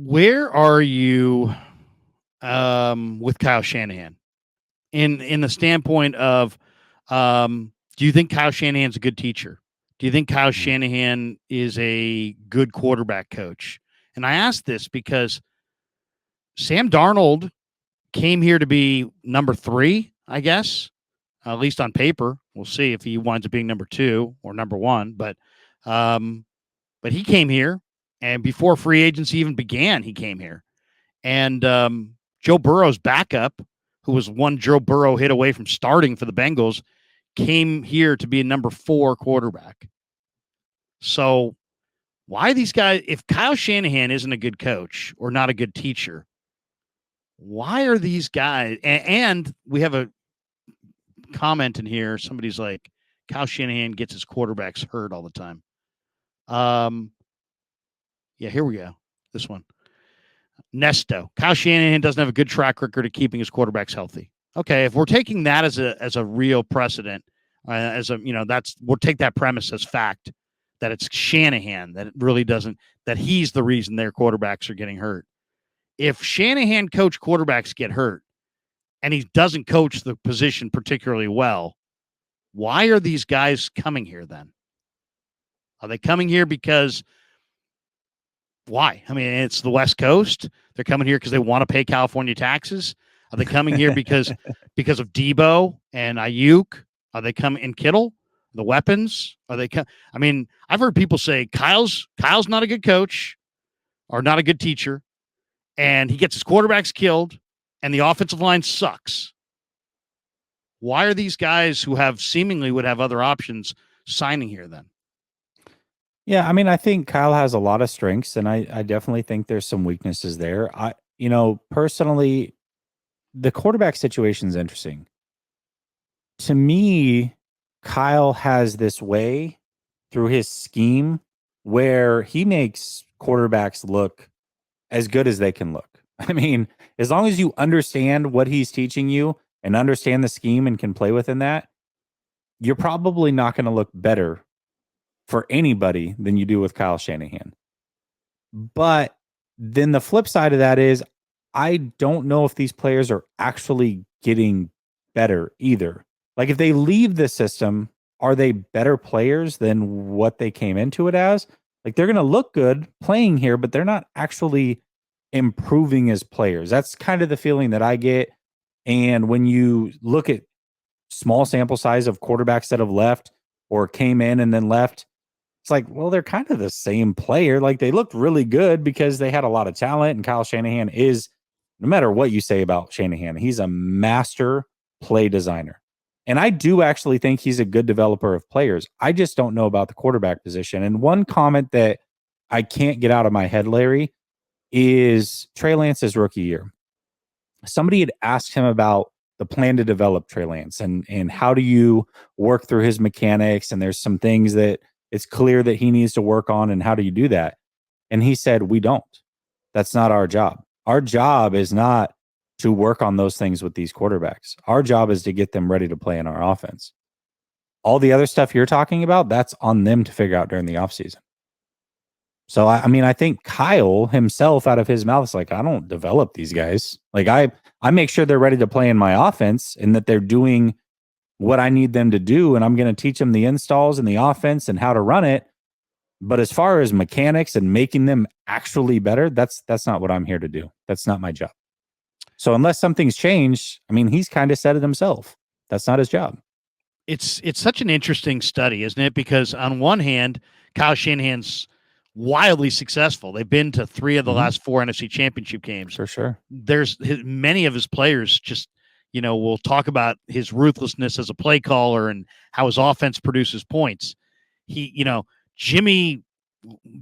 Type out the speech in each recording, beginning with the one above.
Where are you with Kyle Shanahan in the standpoint of do you think Kyle Shanahan's a good teacher? Do you think Kyle Shanahan is a good quarterback coach? And I ask this because Sam Darnold came here to be number 3, I guess, at least on paper. We'll see if he winds up being number 2 or number 1. But he came here, and before free agency even began, he came here. And Joe Burrow's backup, who was one Joe Burrow hit away from starting for the Bengals, came here to be a number 4 quarterback. So why these guys, if Kyle Shanahan isn't a good coach or not a good teacher, why are these guys? And we have a comment in here. Somebody's like, Kyle Shanahan gets his quarterbacks hurt all the time. Yeah, here we go. This one. Nesto. Kyle Shanahan doesn't have a good track record of keeping his quarterbacks healthy. Okay, if we're taking that as a real precedent, we'll take that premise as fact that it's Shanahan that it really doesn't, that he's the reason their quarterbacks are getting hurt. If Shanahan coach quarterbacks get hurt and he doesn't coach the position particularly well, why are these guys coming here then? Are they coming here because why? I mean, it's the West Coast. They're coming here because they want to pay California taxes. Are they coming here because of Debo and Ayuk? Are they coming in Kittle? The weapons? Are they? I mean, I've heard people say Kyle's not a good coach or not a good teacher, and he gets his quarterbacks killed, and the offensive line sucks. Why are these guys who have seemingly would have other options signing here then? Yeah, I mean, I think Kyle has a lot of strengths, and I definitely think there's some weaknesses there. Personally, the quarterback situation is interesting. To me, Kyle has this way through his scheme where he makes quarterbacks look as good as they can look. I mean, as long as you understand what he's teaching you and understand the scheme and can play within that, you're probably not going to look better for anybody than you do with Kyle Shanahan. But then the flip side of that is I don't know if these players are actually getting better either. Like if they leave the system, are they better players than what they came into it as? Like they're going to look good playing here, but they're not actually improving as players. That's kind of the feeling that I get. And when you look at small sample size of quarterbacks that have left or came in and then left, it's like, well, they're kind of the same player. Like they looked really good because they had a lot of talent. And Kyle Shanahan is, no matter what you say about Shanahan, he's a master play designer. And I do actually think he's a good developer of players. I just don't know about the quarterback position. And one comment that I can't get out of my head, Larry, is Trey Lance's rookie year. Somebody had asked him about the plan to develop Trey Lance and how do you work through his mechanics? And there's some things that it's clear that he needs to work on. And how do you do that? And he said, we don't. That's not our job. Our job is not to work on those things with these quarterbacks. Our job is to get them ready to play in our offense. All the other stuff you're talking about, that's on them to figure out during the offseason. So, I mean, I think Kyle himself out of his mouth is like, I don't develop these guys. Like I make sure they're ready to play in my offense and that they're doing what I need them to do. And I'm going to teach them the installs and the offense and how to run it. But as far as mechanics and making them actually better, that's not what I'm here to do. That's not my job. So unless something's changed, I mean, he's kind of said it himself. That's not his job. It's such an interesting study, isn't it? Because on one hand, Kyle Shanahan's wildly successful. They've been to 3 of the last 4 NFC championship games. For sure. There's many of his players just, we'll talk about his ruthlessness as a play caller and how his offense produces points. He, Jimmy,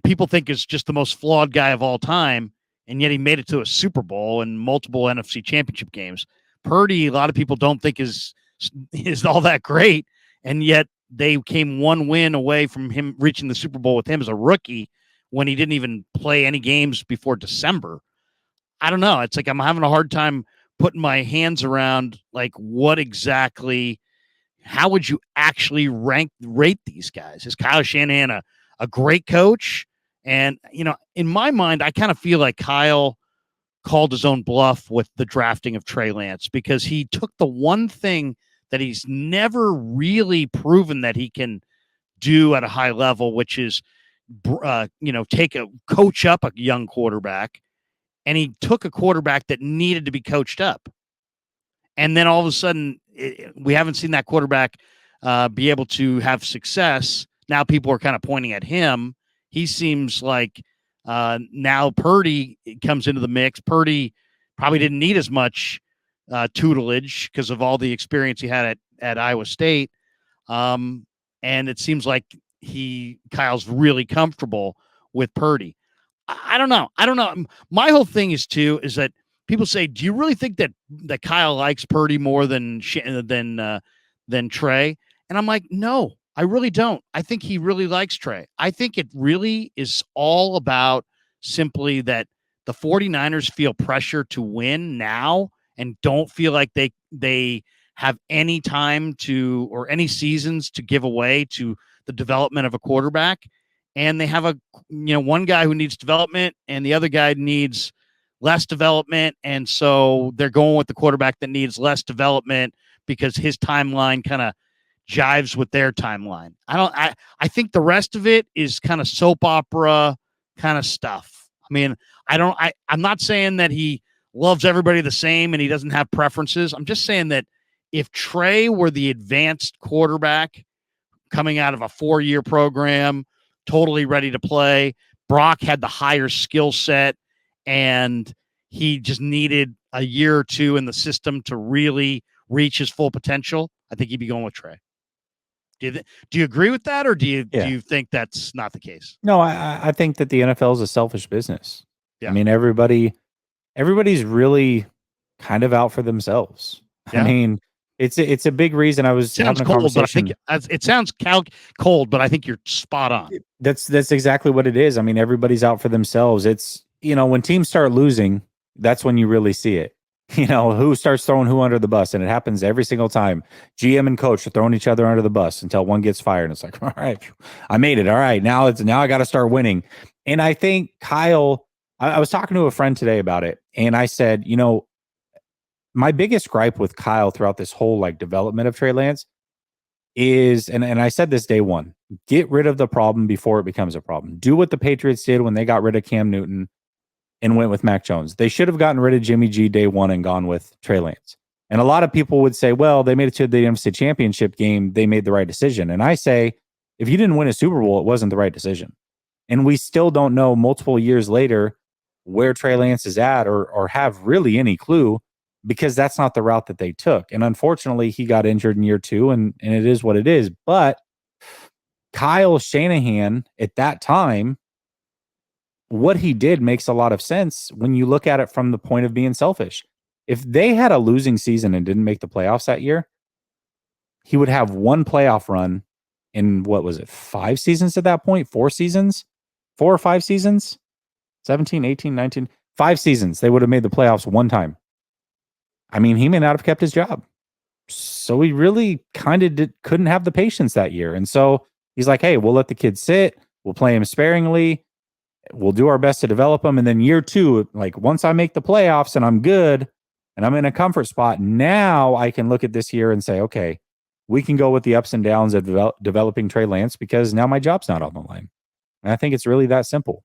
people think is just the most flawed guy of all time. And yet he made it to a Super Bowl and multiple NFC championship games. Purdy, a lot of people don't think is all that great. And yet they came 1 win away from him reaching the Super Bowl with him as a rookie when he didn't even play any games before December. I don't know. It's like I'm having a hard time putting my hands around like what exactly, how would you actually rate these guys? Is Kyle Shanahan a great coach? And, in my mind, I kind of feel like Kyle called his own bluff with the drafting of Trey Lance because he took the one thing that he's never really proven that he can do at a high level, which is, coach up a young quarterback. And he took a quarterback that needed to be coached up. And then all of a sudden, we haven't seen that quarterback be able to have success. Now people are kind of pointing at him. He seems like now Purdy comes into the mix. Purdy probably didn't need as much tutelage because of all the experience he had at Iowa State. And it seems like Kyle's really comfortable with Purdy. I don't know. My whole thing is that people say, do you really think that Kyle likes Purdy more than Trey? And I'm like, no, I really don't. I think he really likes Trey. I think it really is all about simply that the 49ers feel pressure to win now and don't feel like they have any time or any seasons to give away to the development of a quarterback. And they have one guy who needs development and the other guy needs less development. And so they're going with the quarterback that needs less development because his timeline kind of jives with their timeline. I think the rest of it is kind of soap opera kind of stuff. I mean, I'm not saying that he loves everybody the same and he doesn't have preferences. I'm just saying that if Trey were the advanced quarterback coming out of a 4-year program, totally ready to play, Brock had the higher skill set and he just needed a year or two in the system to really reach his full potential, I think he'd be going with Trey. Do you agree with that, or do you think that's not the case? No, I think that the NFL is a selfish business. Yeah. I mean, everybody's really kind of out for themselves. Yeah. I mean, it's a big reason. I was having a conversation. But I think it sounds cold, but I think you're spot on. That's exactly what it is. I mean, everybody's out for themselves. It's, when teams start losing, that's when you really see it. Who starts throwing who under the bus, and it happens every single time. GM and coach are throwing each other under the bus until one gets fired, and it's like, all right, I made it. All right, now I got to start winning. And I think Kyle, I was talking to a friend today about it, and I said, my biggest gripe with Kyle throughout this whole development of Trey Lance is, and I said this day one, get rid of the problem before it becomes a problem. Do what the Patriots did when they got rid of Cam Newton and went with Mac Jones. They should have gotten rid of Jimmy G day one and gone with Trey Lance. And a lot of people would say, well, they made it to the NFC Championship game. They made the right decision. And I say, if you didn't win a Super Bowl, it wasn't the right decision. And we still don't know multiple years later where Trey Lance is at or have really any clue, because that's not the route that they took. And unfortunately, he got injured in year 2, and it is what it is. But Kyle Shanahan at that time, what he did makes a lot of sense when you look at it from the point of being selfish. If they had a losing season and didn't make the playoffs that year, he would have one playoff run in, 5 seasons at that point? 4 seasons? 4 or 5 seasons? 17, 18, 19? 5 seasons. They would have made the playoffs one time. I mean, he may not have kept his job. So he really kind of couldn't have the patience that year. And so he's like, hey, we'll let the kid sit. We'll play him sparingly. We'll do our best to develop him. And then year 2, once I make the playoffs and I'm good and I'm in a comfort spot, now I can look at this year and say, okay, we can go with the ups and downs of developing Trey Lance because now my job's not on the line. And I think it's really that simple.